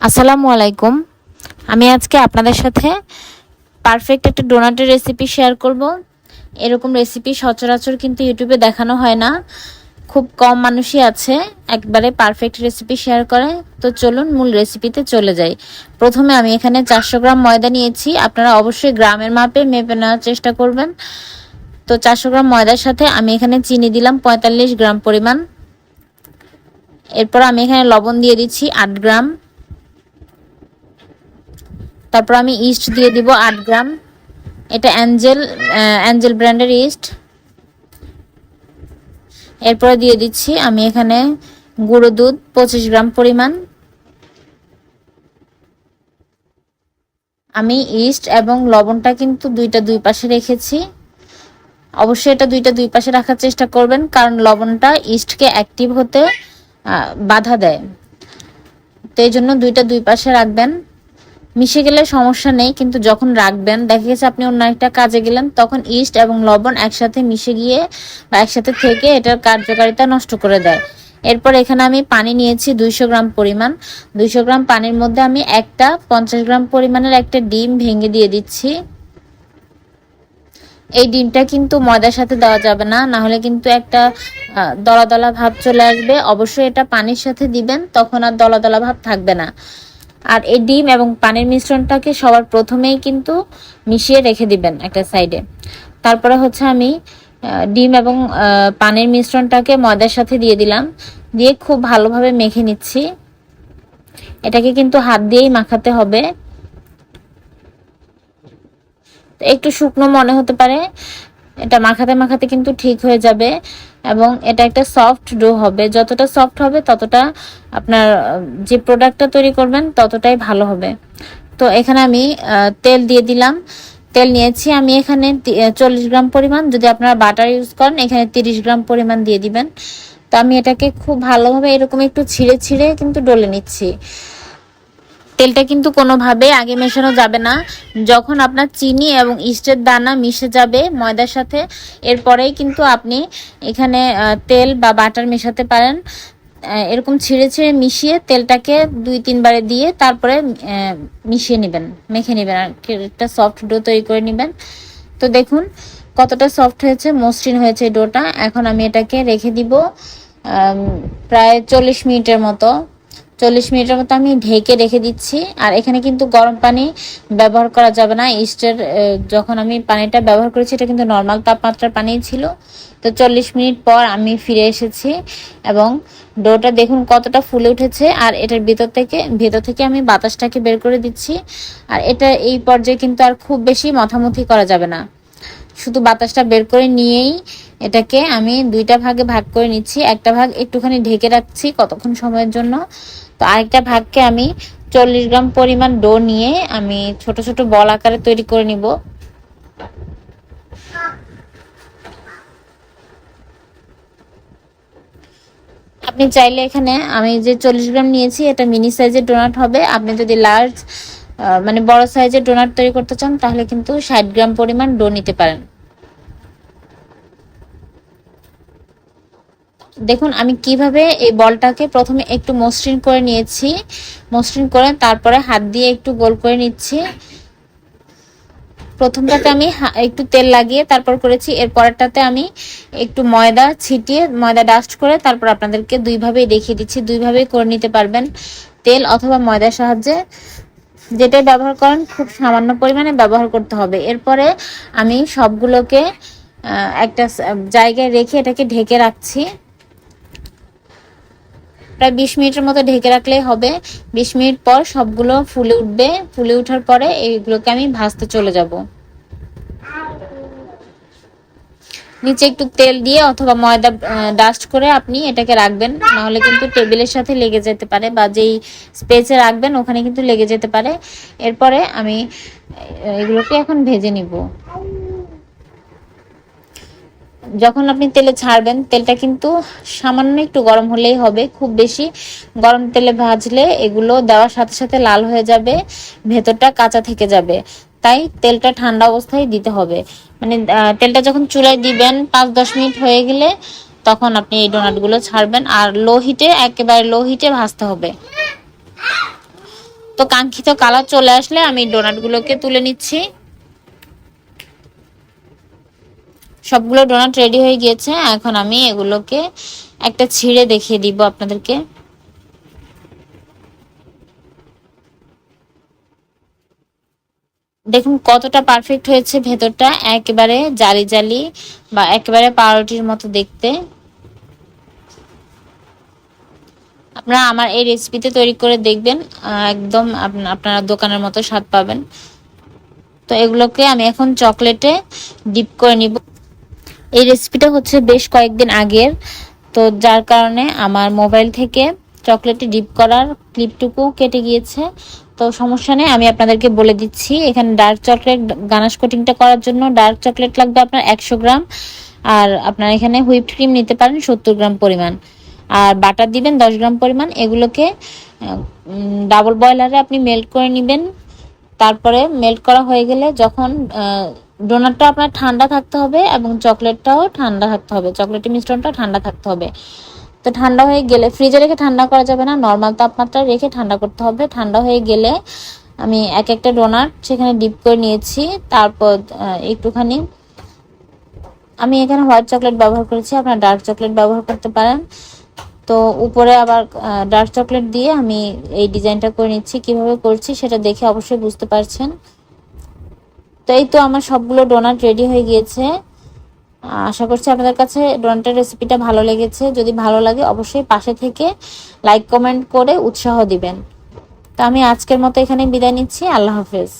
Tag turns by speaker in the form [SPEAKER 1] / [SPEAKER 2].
[SPEAKER 1] আসসালামু আলাইকুম। আমি আজকে আপনাদের সাথে পারফেক্ট একটা ডোনাটের রেসিপি শেয়ার করব। এরকম রেসিপি সচরাচর কিন্তু ইউটিউবে দেখানো হয় না, খুব কম মানুষই আছে একবারে পারফেক্ট রেসিপি শেয়ার করে। তো চলুন মূল রেসিপিতে চলে যাই। প্রথমে আমি এখানে 400 গ্রাম ময়দা নিয়েছি। আপনারা অবশ্যই গ্রামের মাপে মেপে নেওয়ার চেষ্টা করবেন। তো 400 গ্রাম ময়দার সাথে আমি এখানে চিনি দিলাম 45 গ্রাম পরিমাণ। এরপর আমি এখানে লবণ দিয়ে দিচ্ছি 8 গ্রাম। তারপর আমি ইস্ট দিয়ে দিব 8 গ্রাম। এটা অ্যাঞ্জেল ব্র্যান্ডের ইস্ট। এরপরে দিয়ে দিচ্ছি আমি এখানে গুঁড়ো দুধ 25 গ্রাম পরিমাণ। আমি ইস্ট এবং লবণটা কিন্তু দুইটা দুই পাশে রেখেছি। অবশ্যই এটা দুইটা দুই পাশে রাখার চেষ্টা করবেন, কারণ লবণটা ইস্টকে অ্যাক্টিভ হতে বাধা দেয়। তো এই জন্য দুইটা দুই পাশে রাখবেন। মিশে গেলে সমস্যা নেই, কিন্তু যখন রাখবেন, দেখা গেছে আপনি অন্য একটা কাজে গেলেন, তখন ইস্ট এবং লবণ একসাথে মিশে গিয়ে বা একসাথে থেকে এটার কার্যকারিতা নষ্ট করে দেয়। এরপর এখানে আমি পানি নিয়েছি 200 গ্রাম পরিমাণ। 200 গ্রাম পানির মধ্যে আমি 50 গ্রাম পরিমাণের একটা ডিম ভেঙে দিয়ে দিচ্ছি। এই ডিমটা কিন্তু ময়দার সাথে দেওয়া যাবে না, না হলে কিন্তু একটা দলা দলা ভাব চলে আসবে। অবশ্যই এটা পানির সাথে দিবেন, তখন আর দলা দলা ভাব থাকবে না। আর এই ডিম এবং পানির মিশ্রণটাকে সবার প্রথমেই কিন্তু মিশিয়ে রেখে দিবেন একটা সাইডে। তারপরে হচ্ছে আমি ডিম এবং পানির মিশ্রণটাকে ময়দার সাথে দিয়ে দিলাম, দিয়ে খুব ভালোভাবে মেখে নিচ্ছি। এটাকে কিন্তু হাত দিয়েই মাখাতে হবে। একটু শুকনো মনে হতে পারে, এটা মাখাতে মাখাতে কিন্তু ঠিক হয়ে যাবে এবং এটা একটা সফট ডো হবে। যতটা সফট হবে ততটা আপনার যে প্রোডাক্টটা তৈরি করবেন ততটাই ভালো হবে। তো এখানে আমি তেল দিয়ে দিলাম। তেল নিয়েছি আমি এখানে 40 গ্রাম পরিমাণ। যদি আপনারা বাটার ইউজ করেন এখানে 30 গ্রাম পরিমাণ দিয়ে দিবেন। তো আমি এটাকে খুব ভালোভাবে এরকম একটু ছিঁড়ে ছিঁড়ে কিন্তু ডলে নিচ্ছি। তেলটা কিন্তু কোনোভাবে আগে মেশানো যাবে না। যখন আপনার চিনি এবং ইস্টের দানা মিশে যাবে ময়দার সাথে, এরপরেই কিন্তু আপনি এখানে তেল বা বাটার মেশাতে পারেন। এরকম ছিঁড়ে ছিঁড়ে মিশিয়ে তেলটাকে 2-3 বারে দিয়ে তারপরে মিশিয়ে নেবেন, মেখে নেবেন, আর একটা সফট ডো তৈরি করে নেবেন। তো দেখুন কতটা সফট হয়েছে, মসৃণ হয়েছে ডোটা। এখন আমি এটাকে রেখে দিব প্রায় 40 মিনিটের মতো। 40 মিনিটের মতো আমি ঢেকে রেখে দিচ্ছি। আর এখানে কিন্তু গরম পানি ব্যবহার করা যাবে না। ইস্টের যখন আমি পানিটা ব্যবহার করেছি এটা কিন্তু নর্মাল তাপমাত্রার পানি ছিল। তো 40 মিনিট পর আমি ফিরে এসেছি এবং ডোটা দেখুন কতটা ফুলে উঠেছে। আর এটার ভেতর থেকে আমি বাতাসটাকে বের করে দিচ্ছি। আর এটা এই পর্যায়ে কিন্তু আর খুব বেশি মথামথি করা যাবে না, শুধু বাতাসটা বের করে নিয়েই এটাকে আমি দুইটা ভাগে ভাগ করে নিচ্ছি। একটা ভাগ একটুখানি ঢেকে রাখছি কতক্ষণ সময়ের জন্য। তো আরেকটা ভাগকে আমি 40 গ্রাম পরিমাণ ডো নিয়ে আমি ছোট ছোট বল আকারে তৈরি করে নিব। আপনি চাইলে এখানে আমি যে 40 গ্রাম নিয়েছি এটা মিনি সাইজের ডোনাট হবে। আপনি যদি লার্জ মানে বড় সাইজের ডোনাট তৈরি করতে চান তাহলে কিন্তু 60 গ্রাম পরিমাণ ডো নিতে পারেন। দেখুন আমি কিভাবে এই বলটাকে প্রথমে একটু মসৃণ করে নিয়েছি। মসৃণ করে তারপরে হাত দিয়ে একটু গোল করে নিচ্ছি। প্রথমটাতে আমি একটু তেল লাগিয়ে তারপর করেছি, এর পরেরটাতে আমি একটু ময়দা ছিটিয়ে ময়দা ডাস্ট করে তারপর আপনাদেরকে দুইভাবেই দেখিয়ে দিচ্ছি। দুইভাবেই করে নিতে পারবেন, তেল অথবা ময়দার সাহায্যে। যেটাই ব্যবহার করেন খুব সামান্য পরিমাণে ব্যবহার করতে হবে। এরপরে আমি সবগুলোকে একটা জায়গায় রেখে এটাকে ঢেকে রাখছি। প্রায় 20 মিনিটের মতো ঢেকে রাখলেই হবে। 20 মিনিট পর সবগুলো ফুলে উঠবে। ফুলে ওঠার পরে এইগুলোকে আমি ভাজতে চলে যাব। নিচে একটু তেল দিয়ে অথবা ময়দা ডাস্ট করে আপনি এটাকে রাখবেন, নাহলে কিন্তু টেবিলের সাথে লেগে যেতে পারে বা যেই স্পেসে রাখবেন ওখানে কিন্তু লেগে যেতে পারে। এরপরে আমি এগুলোকে এখন ভেজে নিব। যখন আপনি তেলে ছাড়বেন তেলটা কিন্তু সামান্য একটু গরম হলেই হবে। খুব বেশি গরম তেলে ভাজলে এগুলো দেওয়ার সাথে সাথে লাল হয়ে যাবে, ভেতরটা কাঁচা থেকে যাবে। তাই তেলটা ঠান্ডা অবস্থায় দিতে হবে। মানে তেলটা যখন চুলায় দিবেন 5-10 মিনিট হয়ে গেলে তখন আপনি এই ডোনাটগুলো ছাড়বেন। আর একেবারে লো হিটে ভাজতে হবে। তো কাঙ্ক্ষিত কালার চলে আসলে আমি ডোনাটগুলোকে তুলে নিচ্ছি। সবগুলো ডোনাট রেডি হয়ে গিয়েছে, এখন আমি এগুলোকে একটা ছিঁড়ে দেখিয়ে দিব আপনাদেরকে। দেখুন কতটা পারফেক্ট হয়েছে, ভেতরটা একেবারে জালি জালি বা একেবারে পাউরুটির মতো দেখতে। আপনারা আমার এই রেসিপিতে তৈরি করে দেখবেন, একদম আপনারা দোকানের মতো স্বাদ পাবেন। তো এগুলোকে আমি এখন চকলেটে ডিপ করে নিব। এই রেসিপিটা হচ্ছে বেশ কয়েকদিন আগের, তো যার কারণে আমার মোবাইল থেকে চকলেটে ডিপ করার ক্লিপটুকু কেটে গিয়েছে। তো সমস্যা নেই, আমি আপনাদেরকে বলে দিচ্ছি। এখানে ডার্ক চকলেট গানাশ কোটিংটা করার জন্য ডার্ক চকলেট লাগবে আপনার 100 গ্রাম, আর আপনার এখানে হুইপড ক্রিম নিতে পারেন 70 গ্রাম পরিমাণ, আর বাটার দিবেন 10 গ্রাম পরিমাণ। এগুলোকে ডাবল বয়লারে আপনি মেল্ট করে নেবেন। তারপরে মেল্ট করা হয়ে গেলে যখন ডোনাটটা আপনার ঠান্ডা থাকতে হবে এবং চকলেটটাও ঠান্ডা থাকতে হবে, চকলেটের মিশ্রণটা ঠান্ডা থাকতে হবে। তো ঠান্ডা হয়ে গেলে ফ্রিজে রেখে ঠান্ডা করা যাবে না, নর্মাল তাপমাত্রায় রেখে ঠান্ডা করতে হবে। ঠান্ডা হয়ে গেলে আমি এক একটা ডোনাট সেখানে ডিপ করে নিয়েছি। তারপর একটুখানি আমি এখানে হোয়াইট চকলেট ব্যবহার করেছি, আপনারা ডার্ক চকলেট ব্যবহার করতে পারেন। তো উপরে আবার ডার্ক চকলেট দিয়ে আমি এই ডিজাইনটা করে নিচ্ছি। কিভাবে করছি সেটা দেখে অবশ্যই বুঝতে পারছেন। তো এই তো আমার সবগুলো ডোনাট রেডি হয়ে গিয়েছে। আশা করছি আপনাদের কাছে ডোনাটের রেসিপিটা ভালো লেগেছে। যদি ভালো লাগে অবশ্যই পাশে থেকে লাইক কমেন্ট করে উৎসাহ দিবেন। তো আমি আজকের মতো এখানে বিদায় নিচ্ছি। আল্লাহ হাফেজ।